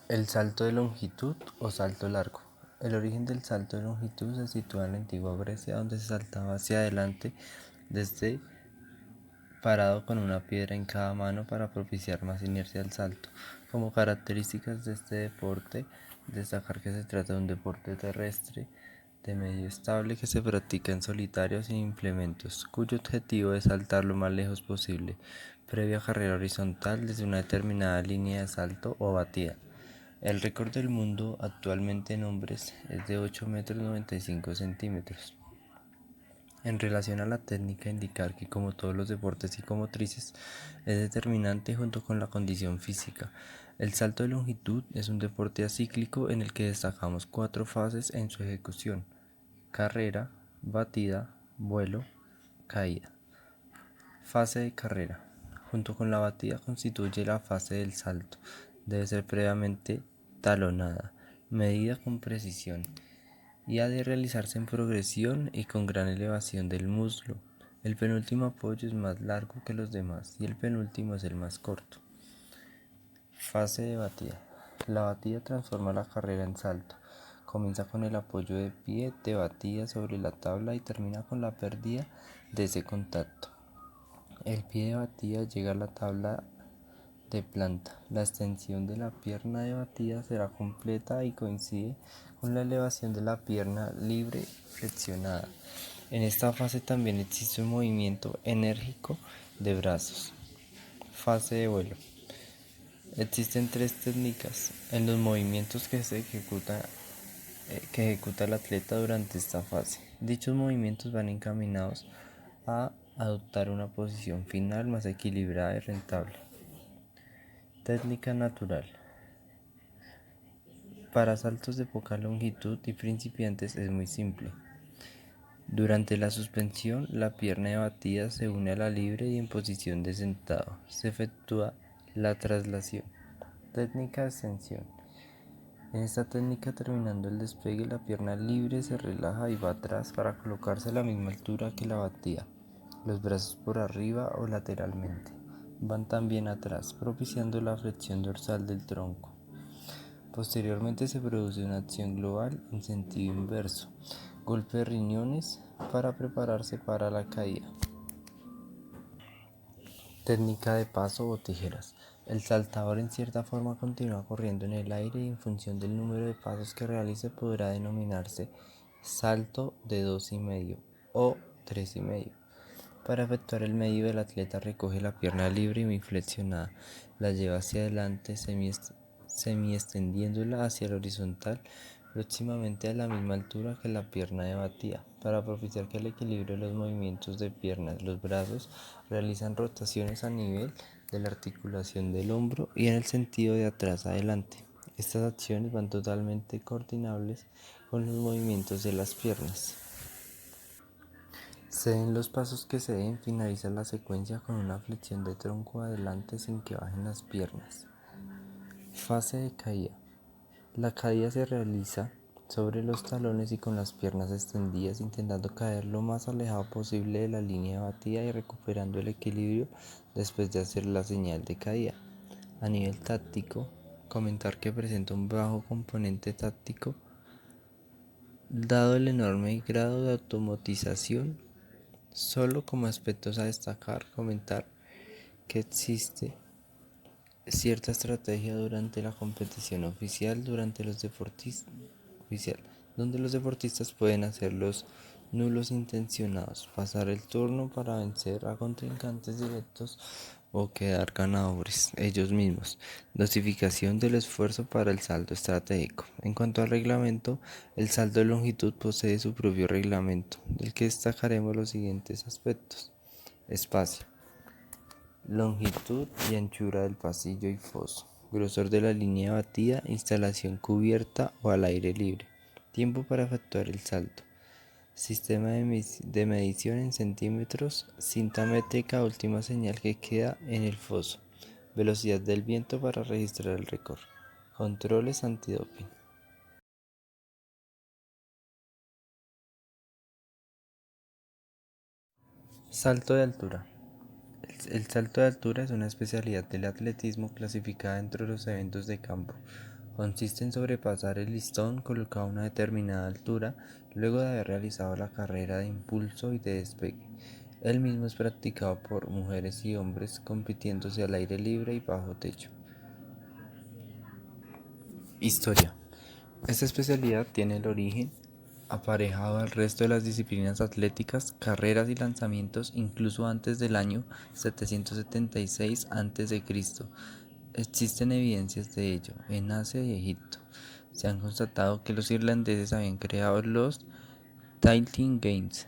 El salto de longitud o salto largo. El origen del salto de longitud se sitúa en la antigua Grecia, donde se saltaba hacia adelante desde parado con una piedra en cada mano para propiciar más inercia al salto. Como características de este deporte, destacar que se trata de un deporte terrestre de medio estable que se practica en solitario sin implementos, cuyo objetivo es saltar lo más lejos posible, previa carrera horizontal desde una determinada línea de salto o batida. El récord del mundo actualmente en hombres es de 8 metros 95 centímetros. En relación a la técnica, indicar que como todos los deportes psicomotrices es determinante junto con la condición física. El salto de longitud es un deporte acíclico en el que destacamos 4 fases en su ejecución: carrera, batida, vuelo, caída. Fase de carrera. Junto con la batida constituye la fase del salto. Debe ser previamente talonada, medida con precisión y ha de realizarse en progresión y con gran elevación del muslo. El penúltimo apoyo es más largo que los demás y el penúltimo es el más corto. Fase de batida. La batida transforma la carrera en salto. Comienza con el apoyo de pie de batida sobre la tabla y termina con la pérdida de ese contacto. El pie de batida llega a la tabla de planta. La extensión de la pierna de batida será completa y coincide con la elevación de la pierna libre flexionada. En esta fase también existe un movimiento enérgico de brazos. Fase de vuelo. Existen 3 técnicas en los movimientos que ejecuta el atleta durante esta fase. Dichos movimientos van encaminados a adoptar una posición final más equilibrada y rentable. Técnica natural. Para saltos de poca longitud y principiantes es muy simple. Durante la suspensión, la pierna de batida se une a la libre y en posición de sentado se efectúa la traslación. Técnica de extensión. En esta técnica, terminando el despegue, la pierna libre se relaja y va atrás para colocarse a la misma altura que la batida. Los brazos por arriba o lateralmente van también atrás, propiciando la flexión dorsal del tronco. Posteriormente se produce una acción global en sentido inverso, golpe de riñones para prepararse para la caída. Técnica de paso o tijeras. El saltador en cierta forma continúa corriendo en el aire y en función del número de pasos que realice podrá denominarse salto de 2,5 o 3,5. Para efectuar el medio, el atleta recoge la pierna libre y muy flexionada, la lleva hacia adelante semi-extendiéndola hacia el horizontal próximamente a la misma altura que la pierna de batida. Para propiciar que el equilibrio de los movimientos de piernas, los brazos realizan rotaciones a nivel de la articulación del hombro y en el sentido de atrás adelante. Estas acciones van totalmente coordinables con los movimientos de las piernas. Se den los pasos que se den, finaliza la secuencia con una flexión de tronco adelante sin que bajen las piernas. Fase de caída. La caída se realiza sobre los talones y con las piernas extendidas, intentando caer lo más alejado posible de la línea de batida y recuperando el equilibrio después de hacer la señal de caída. A nivel táctico, comentar que presenta un bajo componente táctico, dado el enorme grado de automatización. Solo como aspectos a destacar, comentar que existe cierta estrategia durante la competición oficial, donde los deportistas pueden hacer los nulos intencionados, pasar el turno para vencer a contrincantes directos o quedar ganadores ellos mismos. Dosificación del esfuerzo para el salto estratégico. En cuanto al reglamento, el salto de longitud posee su propio reglamento, del que destacaremos los siguientes aspectos: espacio, longitud y anchura del pasillo y foso, grosor de la línea batida, instalación cubierta o al aire libre, tiempo para efectuar el salto, sistema de medición en centímetros, cinta métrica, última señal que queda en el foso, velocidad del viento para registrar el récord, controles antidoping. Salto de altura. El salto de altura es una especialidad del atletismo clasificada dentro de los eventos de campo, Consiste en sobrepasar el listón colocado a una determinada altura luego de haber realizado la carrera de impulso y de despegue. El mismo es practicado por mujeres y hombres compitiéndose al aire libre y bajo techo. Historia. Esta especialidad tiene el origen aparejado al resto de las disciplinas atléticas, carreras y lanzamientos incluso antes del año 776 a.C. Existen evidencias de ello en Asia y Egipto. Se han constatado que los irlandeses habían creado los Tilting Games,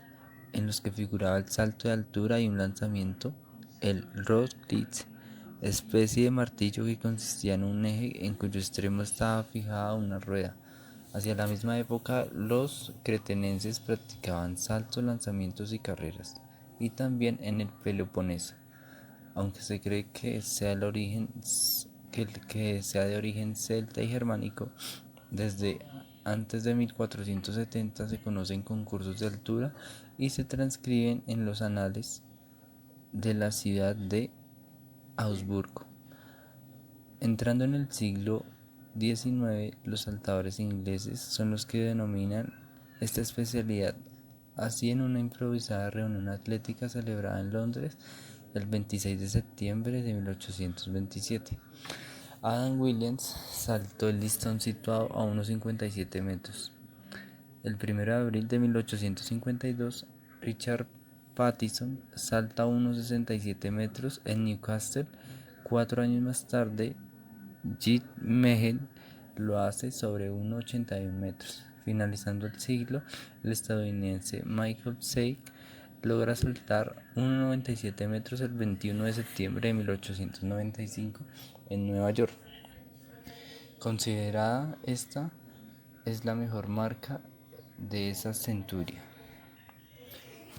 en los que figuraba el salto de altura y un lanzamiento, el Rod-Glitz, especie de martillo que consistía en un eje en cuyo extremo estaba fijada una rueda. Hacia la misma época, los cretenenses practicaban saltos, lanzamientos y carreras, y también en el Peloponeso, aunque se cree que sea de origen celta y germánico. Desde antes de 1470 se conocen concursos de altura y se transcriben en los anales de la ciudad de Augsburgo. Entrando en el siglo XIX, los saltadores ingleses son los que denominan esta especialidad. Así, en una improvisada reunión atlética celebrada en Londres el 26 de septiembre de 1827, Adam Williams saltó el listón situado a unos 57 metros. El 1 de abril de 1852, Richard Pattison salta a unos 67 metros en Newcastle. 4 años más tarde, Jit Mehen lo hace sobre unos 81 metros. Finalizando el siglo, el estadounidense Michael Sake logra saltar 1,97 metros el 21 de septiembre de 1895 en Nueva York. Considerada esta es la mejor marca de esa centuria.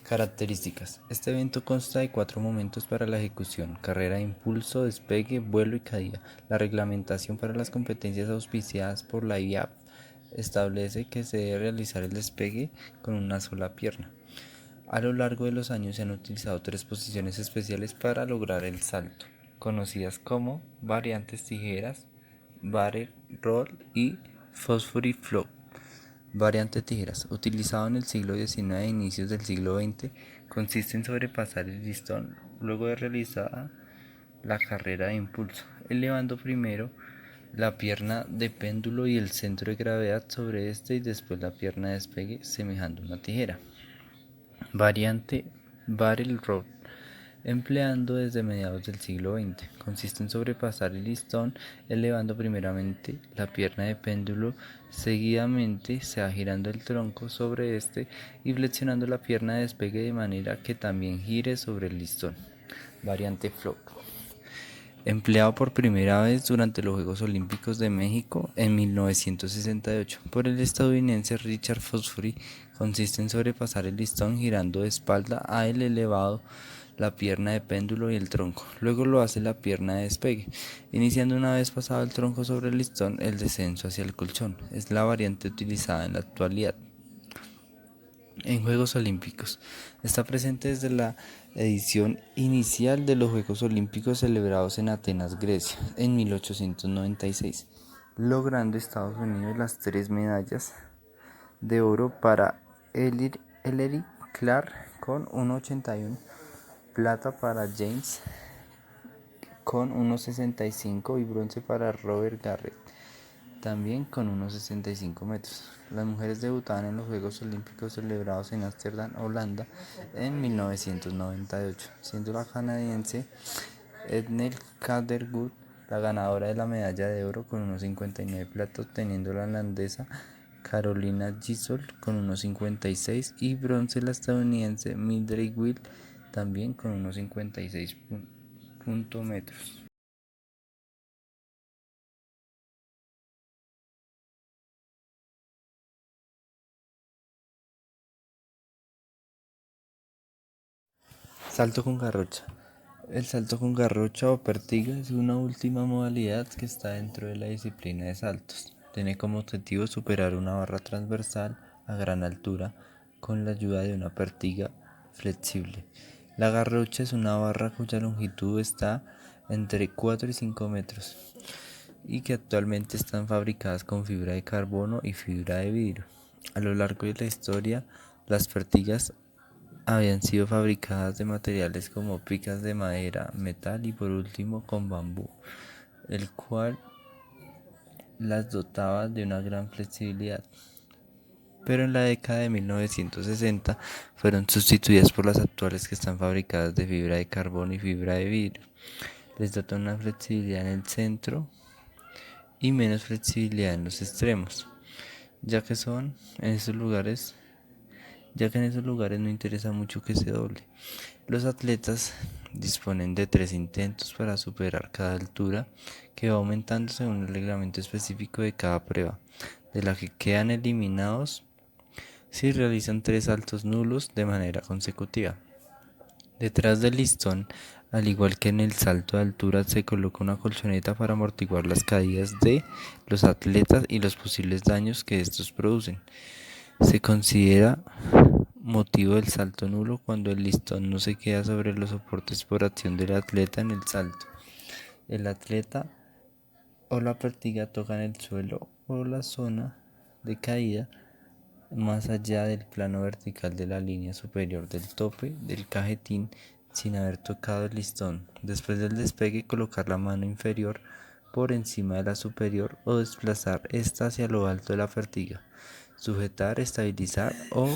Características. Este evento consta de 4 momentos para la ejecución: carrera de impulso, despegue, vuelo y caída. La reglamentación para las competencias auspiciadas por la IAAF establece que se debe realizar el despegue con una sola pierna. A lo largo de los años se han utilizado 3 posiciones especiales para lograr el salto, conocidas como variantes tijeras, barrel roll y phosphoric flow. Variante tijeras, utilizado en el siglo XIX e inicios del siglo XX, consiste en sobrepasar el listón luego de realizada la carrera de impulso, elevando primero la pierna de péndulo y el centro de gravedad sobre este y después la pierna de despegue semejando una tijera. Variante barrel roll, empleando desde mediados del siglo XX, consiste en sobrepasar el listón elevando primeramente la pierna de péndulo, seguidamente se va girando el tronco sobre este y flexionando la pierna de despegue de manera que también gire sobre el listón. Variante float, empleado por primera vez durante los Juegos Olímpicos de México en 1968 por el estadounidense Richard Fosbury, consiste en sobrepasar el listón girando de espalda a él elevado la pierna de péndulo y el tronco. Luego lo hace la pierna de despegue, iniciando una vez pasado el tronco sobre el listón el descenso hacia el colchón. Es la variante utilizada en la actualidad en Juegos Olímpicos. Está presente desde la edición inicial de los Juegos Olímpicos celebrados en Atenas, Grecia, en 1896, logrando Estados Unidos las 3 medallas de oro para Ellery Clark con 1,81, plata para James con 1,65 y bronce para Robert Garrett, también con unos 65 metros. Las mujeres debutaban en los Juegos Olímpicos celebrados en Ámsterdam, Holanda, en 1998, siendo la canadiense Ethel Calderwood la ganadora de la medalla de oro con unos 59 plata, obteniendo la holandesa Carolina Gisol con unos 56 y bronce la estadounidense Mildred Will también con unos 56 metros. Salto con garrocha. El salto con garrocha o pertiga es una última modalidad que está dentro de la disciplina de saltos. Tiene como objetivo superar una barra transversal a gran altura con la ayuda de una pertiga flexible. La garrocha es una barra cuya longitud está entre 4 y 5 metros, y que actualmente están fabricadas con fibra de carbono y fibra de vidrio. A lo largo de la historia, las pertigas habían sido fabricadas de materiales como picas de madera, metal y por último con bambú, el cual las dotaba de una gran flexibilidad. Pero en la década de 1960 fueron sustituidas por las actuales que están fabricadas de fibra de carbono y fibra de vidrio. Les dota una flexibilidad en el centro y menos flexibilidad en los extremos, ya que son en esos lugares, ya que en esos lugares no interesa mucho que se doble. Los atletas disponen de 3 intentos para superar cada altura, que va aumentando según el reglamento específico de cada prueba, de la que quedan eliminados si realizan 3 saltos nulos de manera consecutiva. Detrás del listón, al igual que en el salto de altura, se coloca una colchoneta para amortiguar las caídas de los atletas y los posibles daños que estos producen. Se considera motivo del salto nulo cuando el listón no se queda sobre los soportes por acción del atleta en el salto. El atleta o la pertiga tocan el suelo o la zona de caída más allá del plano vertical de la línea superior del tope del cajetín sin haber tocado el listón. Después del despegue, colocar la mano inferior por encima de la superior o desplazar esta hacia lo alto de la pertiga. Sujetar, estabilizar o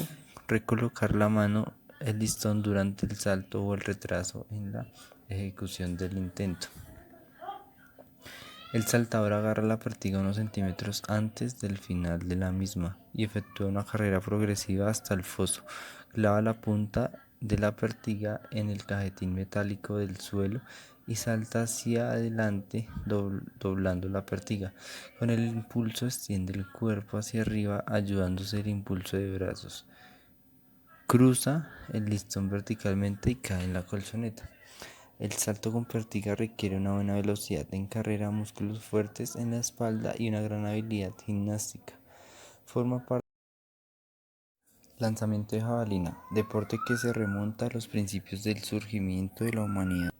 recolocar la mano el listón durante el salto o el retraso en la ejecución del intento. El saltador agarra la pertiga unos centímetros antes del final de la misma y efectúa una carrera progresiva hasta el foso. Clava la punta de la pertiga en el cajetín metálico del suelo y salta hacia adelante doblando la pertiga. Con el impulso extiende el cuerpo hacia arriba ayudándose el impulso de brazos. Cruza el listón verticalmente y cae en la colchoneta. El salto con pertiga requiere una buena velocidad en carrera, músculos fuertes en la espalda y una gran habilidad gimnástica. Forma parte del lanzamiento de jabalina, deporte que se remonta a los principios del surgimiento de la humanidad.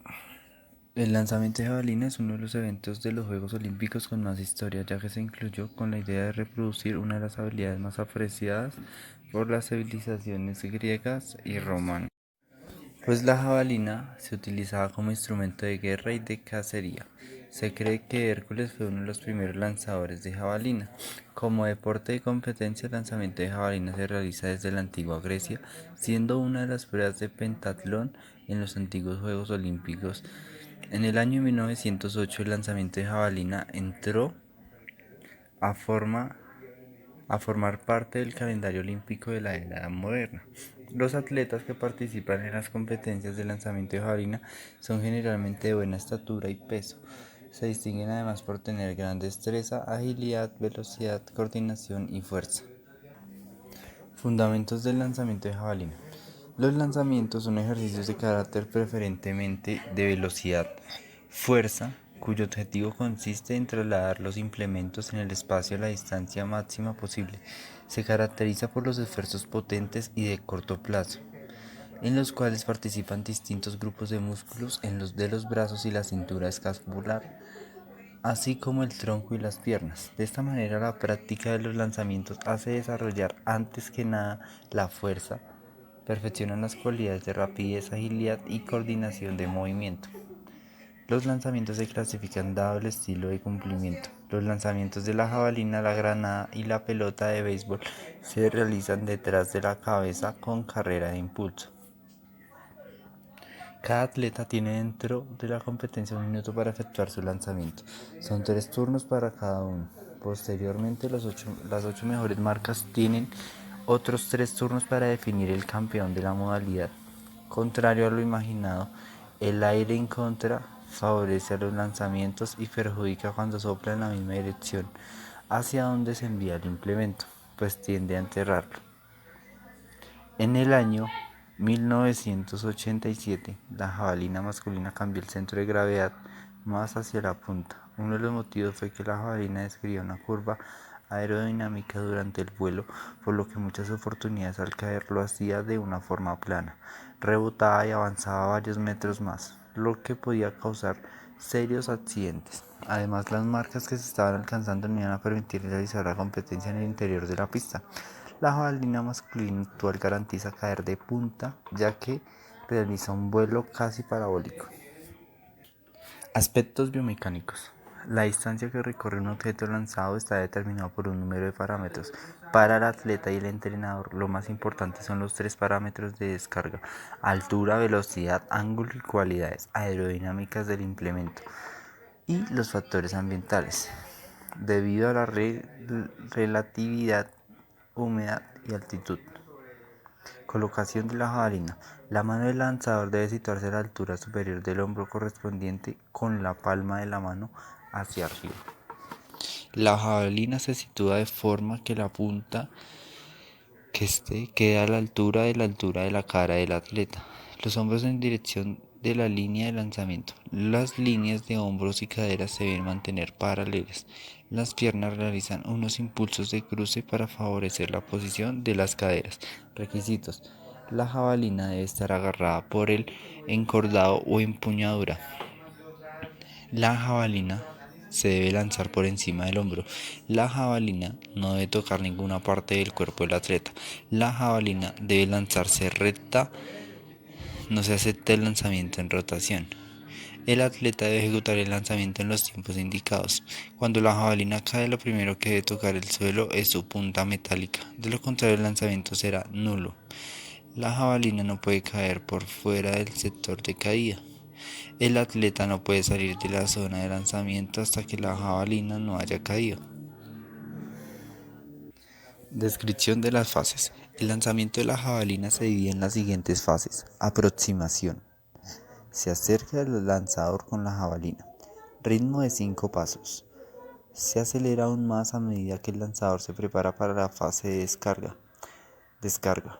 El lanzamiento de jabalina es uno de los eventos de los Juegos Olímpicos con más historia, ya que se incluyó con la idea de reproducir una de las habilidades más apreciadas por las civilizaciones griegas y romanas. Pues la jabalina se utilizaba como instrumento de guerra y de cacería. Se cree que Hércules fue uno de los primeros lanzadores de jabalina. Como deporte de competencia, el lanzamiento de jabalina se realiza desde la antigua Grecia, siendo una de las pruebas de pentatlón en los antiguos Juegos Olímpicos. En el año 1908 el lanzamiento de jabalina entró a forma a formar parte del calendario olímpico de la era moderna. Los atletas que participan en las competencias de lanzamiento de jabalina son generalmente de buena estatura y peso. Se distinguen además por tener gran destreza, agilidad, velocidad, coordinación y fuerza. Fundamentos del lanzamiento de jabalina. Los lanzamientos son ejercicios de carácter preferentemente de velocidad, fuerza, cuyo objetivo consiste en trasladar los implementos en el espacio a la distancia máxima posible. Se caracteriza por los esfuerzos potentes y de corto plazo, en los cuales participan distintos grupos de músculos en los de los brazos y la cintura escapular, así como el tronco y las piernas. De esta manera, la práctica de los lanzamientos hace desarrollar antes que nada la fuerza, perfecciona las cualidades de rapidez, agilidad y coordinación de movimiento. Los lanzamientos se clasifican dado el estilo de cumplimiento. Los lanzamientos de la jabalina, la granada y la pelota de béisbol se realizan detrás de la cabeza con carrera de impulso. Cada atleta tiene dentro de la competencia 1 minuto para efectuar su lanzamiento. Son 3 turnos para cada uno. Posteriormente, las 8 mejores marcas tienen otros 3 turnos para definir el campeón de la modalidad. Contrario a lo imaginado, el aire en contra favorece a los lanzamientos y perjudica cuando sopla en la misma dirección hacia donde se envía el implemento, pues tiende a enterrarlo. En el año 1987, la jabalina masculina cambió el centro de gravedad más hacia la punta. Uno de los motivos fue que la jabalina describía una curva aerodinámica durante el vuelo, por lo que muchas oportunidades al caer lo hacía de una forma plana, rebotaba y avanzaba varios metros más. lo que podía causar serios accidentes. Además, las marcas que se estaban alcanzando no iban a permitir realizar la competencia en el interior de la pista. La jabalina masculina actual garantiza caer de punta, ya que realiza un vuelo casi parabólico. Aspectos biomecánicos. La distancia que recorre un objeto lanzado está determinada por un número de parámetros. Para el atleta y el entrenador, lo más importante son los 3 parámetros de descarga: altura, velocidad, ángulo y cualidades aerodinámicas del implemento, y los factores ambientales, debido a la relatividad, humedad y altitud. Colocación de la jabalina. La mano del lanzador debe situarse a la altura superior del hombro correspondiente, con la palma de la mano hacia arriba. La jabalina se sitúa de forma que la punta quede a la altura de la cara del atleta. Los hombros en dirección de la línea de lanzamiento. Las líneas de hombros y caderas se deben mantener paralelas. Las piernas realizan unos impulsos de cruce para favorecer la posición de las caderas. Requisitos: la jabalina debe estar agarrada por el encordado o empuñadura. La jabalina se debe lanzar por encima del hombro. La jabalina no debe tocar ninguna parte del cuerpo del atleta. La jabalina debe lanzarse recta. No se acepta el lanzamiento en rotación. El atleta debe ejecutar el lanzamiento en los tiempos indicados. Cuando la jabalina cae, lo primero que debe tocar el suelo es su punta metálica. De lo contrario, el lanzamiento será nulo. La jabalina no puede caer por fuera del sector de caída. El atleta no puede salir de la zona de lanzamiento hasta que la jabalina no haya caído. Descripción de las fases. El lanzamiento de la jabalina se divide en las siguientes fases. Aproximación. Se acerca el lanzador con la jabalina. Ritmo de 5 pasos. Se acelera aún más a medida que el lanzador se prepara para la fase de descarga. Descarga.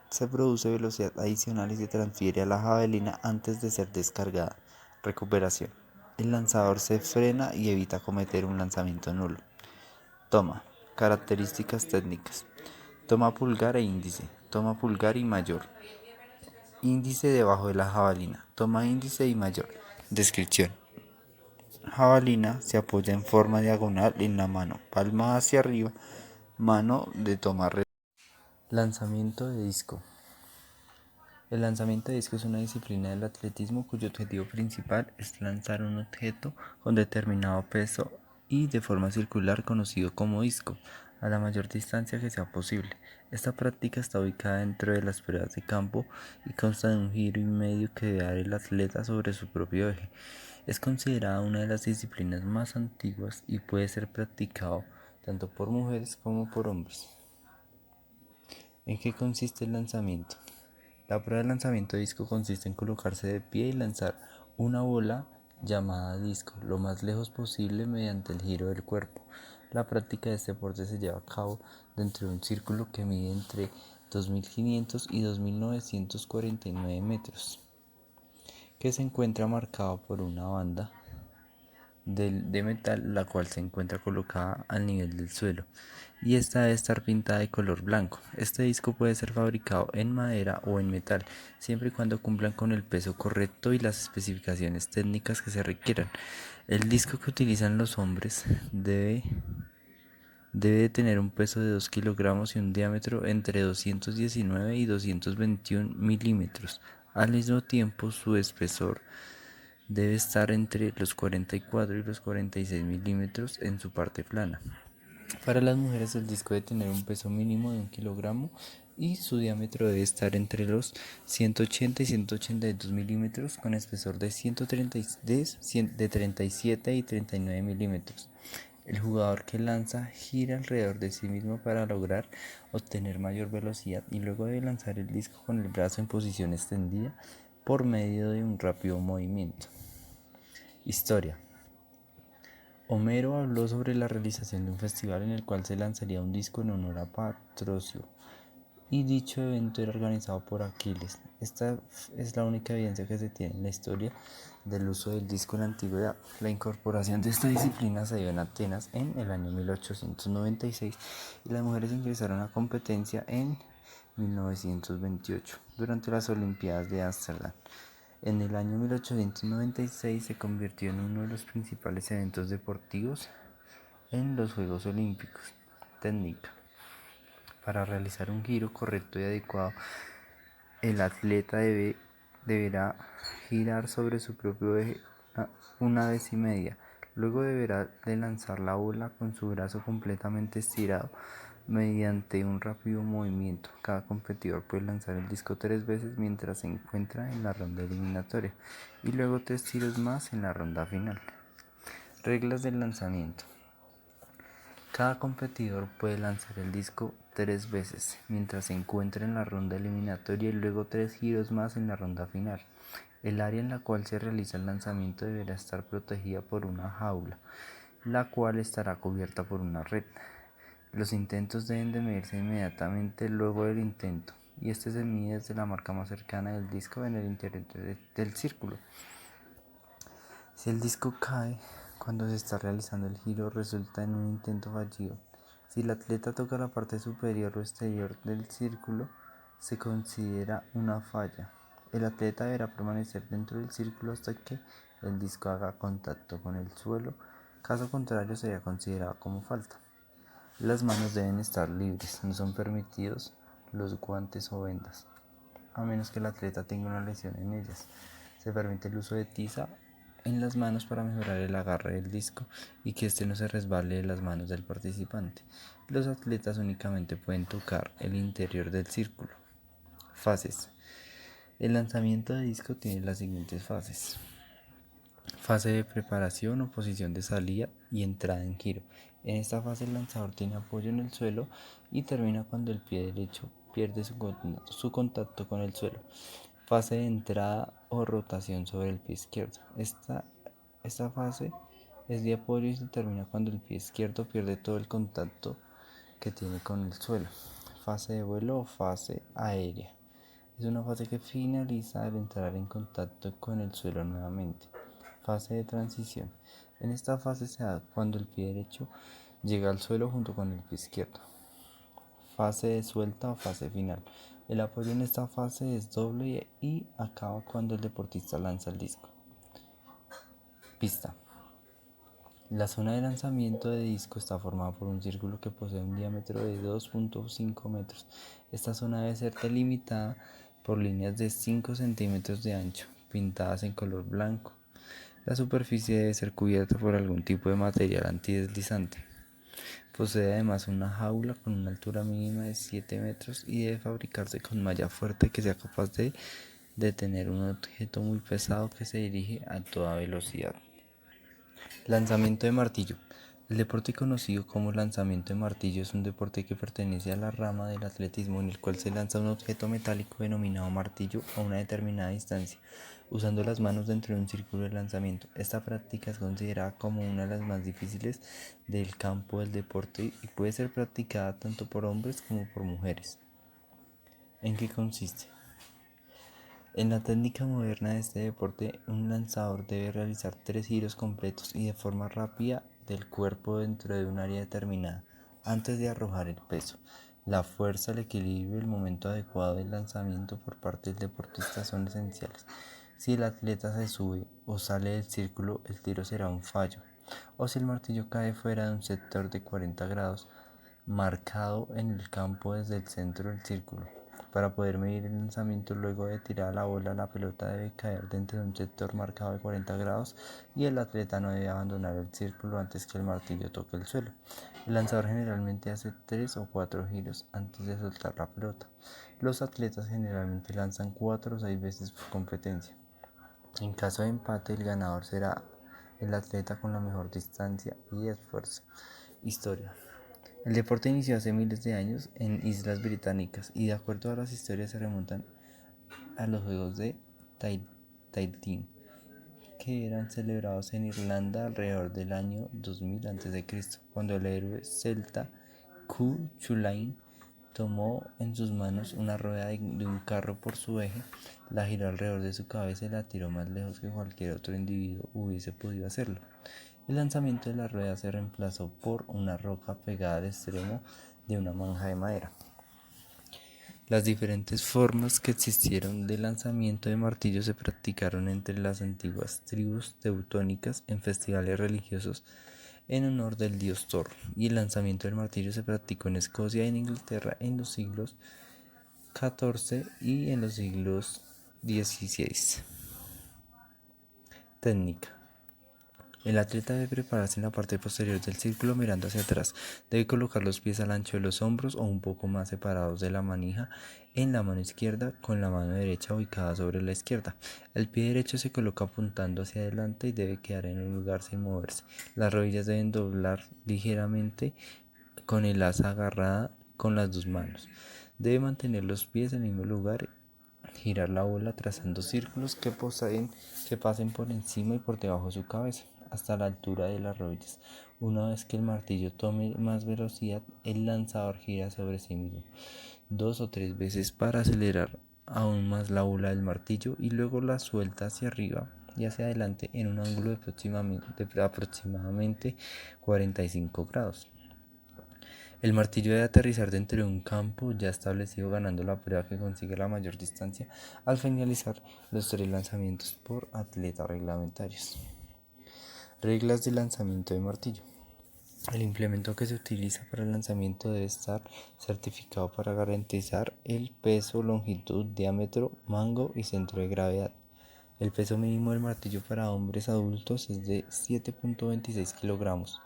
Se produce velocidad adicional y se transfiere a la jabalina antes de ser descargada. Recuperación. El lanzador se frena y evita cometer un lanzamiento nulo. Toma. Características técnicas. Toma pulgar e índice. Toma pulgar y mayor. Índice debajo de la jabalina. Toma índice y mayor. Descripción. Jabalina se apoya en forma diagonal en la mano, palma hacia arriba, mano de toma. Lanzamiento de disco. El lanzamiento de disco es una disciplina del atletismo cuyo objetivo principal es lanzar un objeto con determinado peso y de forma circular, conocido como disco, a la mayor distancia que sea posible. Esta práctica está ubicada dentro de las pruebas de campo y consta de un giro y medio que debe dar el atleta sobre su propio eje. Es considerada una de las disciplinas más antiguas y puede ser practicado tanto por mujeres como por hombres. ¿En qué consiste el lanzamiento? La prueba de lanzamiento de disco consiste en colocarse de pie y lanzar una bola llamada disco lo más lejos posible mediante el giro del cuerpo. La práctica de este deporte se lleva a cabo dentro de un círculo que mide entre 2.500 y 2.949 metros, que se encuentra marcado por una banda de metal, la cual se encuentra colocada al nivel del suelo, y esta debe estar pintada de color blanco. Este disco puede ser fabricado en madera o en metal, siempre y cuando cumplan con el peso correcto y las especificaciones técnicas que se requieran. El disco que utilizan los hombres debe de tener un peso de 2 kilogramos y un diámetro entre 219 y 221 milímetros. Al mismo tiempo, su espesor debe estar entre los 44 y los 46 milímetros en su parte plana. Para las mujeres, el disco debe tener un peso mínimo de 1 kilogramo y su diámetro debe estar entre los 180 y 182 milímetros, con espesor de 37 y 39 milímetros. El jugador que lanza gira alrededor de sí mismo para lograr obtener mayor velocidad y luego debe lanzar el disco con el brazo en posición extendida por medio de un rápido movimiento. Historia. Homero habló sobre la realización de un festival en el cual se lanzaría un disco en honor a Patrocio, y dicho evento era organizado por Aquiles. Esta es la única evidencia que se tiene en la historia del uso del disco en la antigüedad. La incorporación de esta disciplina se dio en Atenas en el año 1896 y las mujeres ingresaron a competencia en 1928 durante las Olimpiadas de Ámsterdam. En el año 1896 se convirtió en uno de los principales eventos deportivos en los Juegos Olímpicos. Técnica. Para realizar un giro correcto y adecuado, el atleta deberá girar sobre su propio eje una vez y media. Luego deberá de lanzar la bola con su brazo completamente estirado mediante un rápido movimiento. Cada competidor puede lanzar el disco 3 veces mientras se encuentra en la ronda eliminatoria y luego 3 tiros más en la ronda final. Reglas del lanzamiento. Cada competidor puede lanzar el disco 3 veces mientras se encuentra en la ronda eliminatoria y luego 3 giros más en la ronda final. El área en la cual se realiza el lanzamiento deberá estar protegida por una jaula, la cual estará cubierta por una red. Los intentos deben de medirse inmediatamente luego del intento, y este se mide desde la marca más cercana del disco en el interior del círculo. Si el disco cae cuando se está realizando el giro, resulta en un intento fallido. Si el atleta toca la parte superior o exterior del círculo, se considera una falla. El atleta deberá permanecer dentro del círculo hasta que el disco haga contacto con el suelo, caso contrario sería considerado como falta. Las manos deben estar libres, no son permitidos los guantes o vendas, a menos que el atleta tenga una lesión en ellas. Se permite el uso de tiza en las manos para mejorar el agarre del disco y que éste no se resbale de las manos del participante. Los atletas únicamente pueden tocar el interior del círculo. Fases. El lanzamiento de disco tiene las siguientes fases. Fase de preparación o posición de salida y entrada en giro. En esta fase el lanzador tiene apoyo en el suelo y termina cuando el pie derecho pierde su contacto con el suelo. Fase de entrada o rotación sobre el pie izquierdo. Esta fase es de apoyo y se termina cuando el pie izquierdo pierde todo el contacto que tiene con el suelo. Fase de vuelo o fase aérea. Es una fase que finaliza al entrar en contacto con el suelo nuevamente. Fase de transición. En esta fase se da cuando el pie derecho llega al suelo junto con el pie izquierdo. Fase de suelta o fase final. El apoyo en esta fase es doble y acaba cuando el deportista lanza el disco. Pista. La zona de lanzamiento de disco está formada por un círculo que posee un diámetro de 2.5 metros. Esta zona debe ser delimitada por líneas de 5 centímetros de ancho, pintadas en color blanco. La superficie debe ser cubierta por algún tipo de material antideslizante. Posee además una jaula con una altura mínima de 7 metros y debe fabricarse con malla fuerte que sea capaz de detener un objeto muy pesado que se dirige a toda velocidad. Lanzamiento de martillo. El deporte conocido como lanzamiento de martillo es un deporte que pertenece a la rama del atletismo en el cual se lanza un objeto metálico denominado martillo a una determinada distancia, usando las manos dentro de un círculo de lanzamiento. Esta práctica es considerada como una de las más difíciles del campo del deporte y puede ser practicada tanto por hombres como por mujeres. ¿En qué consiste? En la técnica moderna de este deporte, un lanzador debe realizar 3 giros completos y de forma rápida del cuerpo dentro de un área determinada, antes de arrojar el peso. La fuerza, el equilibrio y el momento adecuado del lanzamiento por parte del deportista son esenciales. Si el atleta se sube o sale del círculo, el tiro será un fallo, o si el martillo cae fuera de un sector de 40 grados, marcado en el campo desde el centro del círculo. Para poder medir el lanzamiento luego de tirar la bola, la pelota debe caer dentro de un sector marcado de 40 grados y el atleta no debe abandonar el círculo antes que el martillo toque el suelo. El lanzador generalmente hace 3 o 4 giros antes de soltar la pelota. Los atletas generalmente lanzan 4 o 6 veces por competencia. En caso de empate, el ganador será el atleta con la mejor distancia y esfuerzo. Historia. El deporte inició hace miles de años en Islas Británicas y de acuerdo a las historias se remontan a los Juegos de Tahití, que eran celebrados en Irlanda alrededor del año 2000 a.C., cuando el héroe celta Cuchulainn tomó en sus manos una rueda de un carro por su eje, la giró alrededor de su cabeza y la tiró más lejos que cualquier otro individuo hubiese podido hacerlo. El lanzamiento de la rueda se reemplazó por una roca pegada al extremo de una manja de madera. Las diferentes formas que existieron de lanzamiento de martillo se practicaron entre las antiguas tribus teutónicas en festivales religiosos en honor del dios Thor, y el lanzamiento del martillo se practicó en Escocia y en Inglaterra en los siglos XIV y en los siglos XVI. Técnica. El atleta debe prepararse en la parte posterior del círculo mirando hacia atrás. Debe colocar los pies al ancho de los hombros o un poco más separados de la manija en la mano izquierda, con la mano derecha ubicada sobre la izquierda. El pie derecho se coloca apuntando hacia adelante y debe quedar en un lugar sin moverse. Las rodillas deben doblar ligeramente con el asa agarrada con las dos manos. Debe mantener los pies en el mismo lugar, girar la bola trazando círculos que pasen por encima y por debajo de su cabeza, hasta la altura de las rodillas. Una vez que el martillo tome más velocidad, el lanzador gira sobre sí mismo 2 o 3 veces para acelerar aún más la bola del martillo, y luego la suelta hacia arriba y hacia adelante en un ángulo de aproximadamente 45 grados. El martillo debe aterrizar dentro de un campo ya establecido, ganando la prueba que consigue la mayor distancia al finalizar los 3 lanzamientos por atleta reglamentarios. Reglas de lanzamiento de martillo. El implemento que se utiliza para el lanzamiento debe estar certificado para garantizar el peso, longitud, diámetro, mango y centro de gravedad. El peso mínimo del martillo para hombres adultos es de 7.26 kilogramos.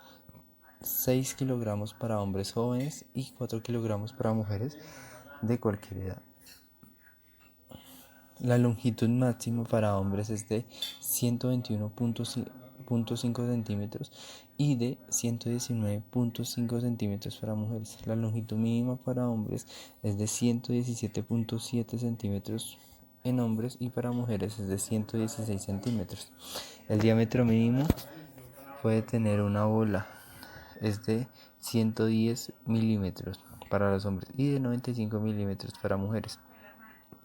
6 kilogramos para hombres jóvenes y 4 kilogramos para mujeres de cualquier edad. La longitud máxima para hombres es de 121.5 centímetros y de 119.5 centímetros para mujeres. La longitud mínima para hombres es de 117.7 centímetros en hombres y para mujeres es de 116 centímetros. El diámetro mínimo puede tener una bola es de 110 milímetros para los hombres y de 95 milímetros para mujeres.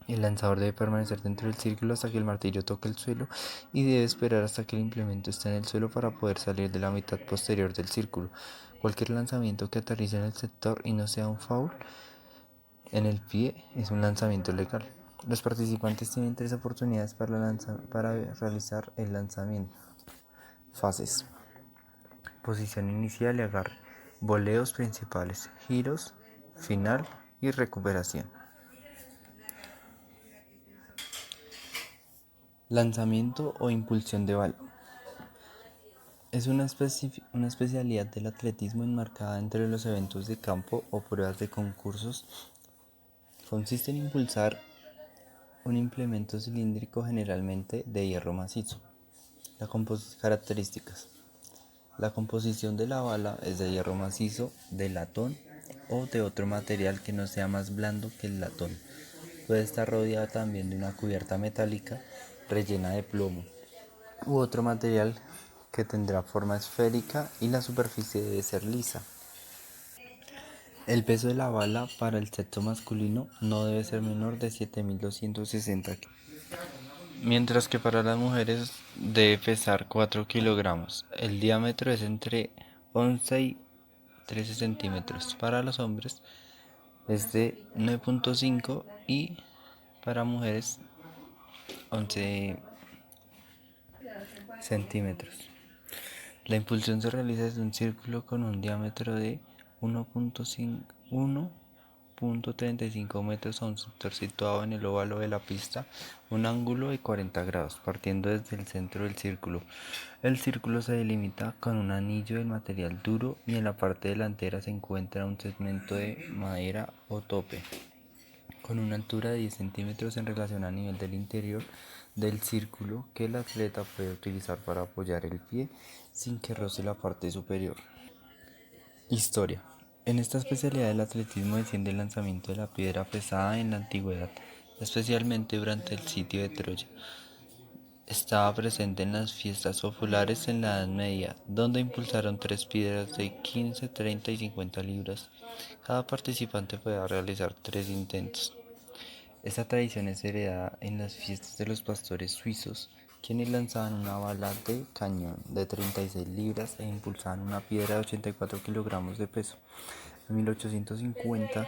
El lanzador debe permanecer dentro del círculo hasta que el martillo toque el suelo y debe esperar hasta que el implemento esté en el suelo para poder salir de la mitad posterior del círculo. Cualquier lanzamiento que aterrice en el sector y no sea un foul en el pie es un lanzamiento legal. Los participantes tienen 3 oportunidades para realizar el lanzamiento. Fases: posición inicial y agarre, voleos principales, giros, final y recuperación. Lanzamiento o impulsión de bala. Es una especialidad del atletismo enmarcada entre los eventos de campo o pruebas de concursos. Consiste en impulsar un implemento cilíndrico, generalmente de hierro macizo. Características. La composición de la bala es de hierro macizo, de latón o de otro material que no sea más blando que el latón. Puede estar rodeada también de una cubierta metálica rellena de plomo u otro material que tendrá forma esférica y la superficie debe ser lisa. El peso de la bala para el sexo masculino no debe ser menor de 7.260 kg, mientras que para las mujeres debe pesar 4 kilogramos. El diámetro es entre 11 y 13 centímetros. Para los hombres es de 9.5 y para mujeres 11 centímetros. La impulsión se realiza desde un círculo con un diámetro de 1.35 metros a un sector situado en el óvalo de la pista, un ángulo de 40 grados, partiendo desde el centro del círculo. El círculo se delimita con un anillo de material duro y en la parte delantera se encuentra un segmento de madera o tope, con una altura de 10 centímetros en relación al nivel del interior del círculo, que el atleta puede utilizar para apoyar el pie sin que roce la parte superior. Historia. En esta especialidad del atletismo desciende el lanzamiento de la piedra pesada en la antigüedad, especialmente durante el sitio de Troya. Estaba presente en las fiestas populares en la Edad Media, donde impulsaron 3 piedras de 15, 30 y 50 libras. Cada participante podía realizar 3 intentos. Esta tradición es heredada en las fiestas de los pastores suizos, quienes lanzaban una bala de cañón de 36 libras e impulsaban una piedra de 84 kilogramos de peso. En 1850,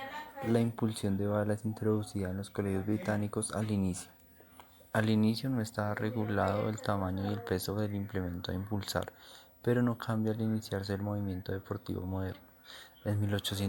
la impulsión de balas introducida en los colegios británicos al inicio. Al inicio no estaba regulado el tamaño y el peso del implemento a impulsar, pero no cambia al iniciarse el movimiento deportivo moderno. En 1800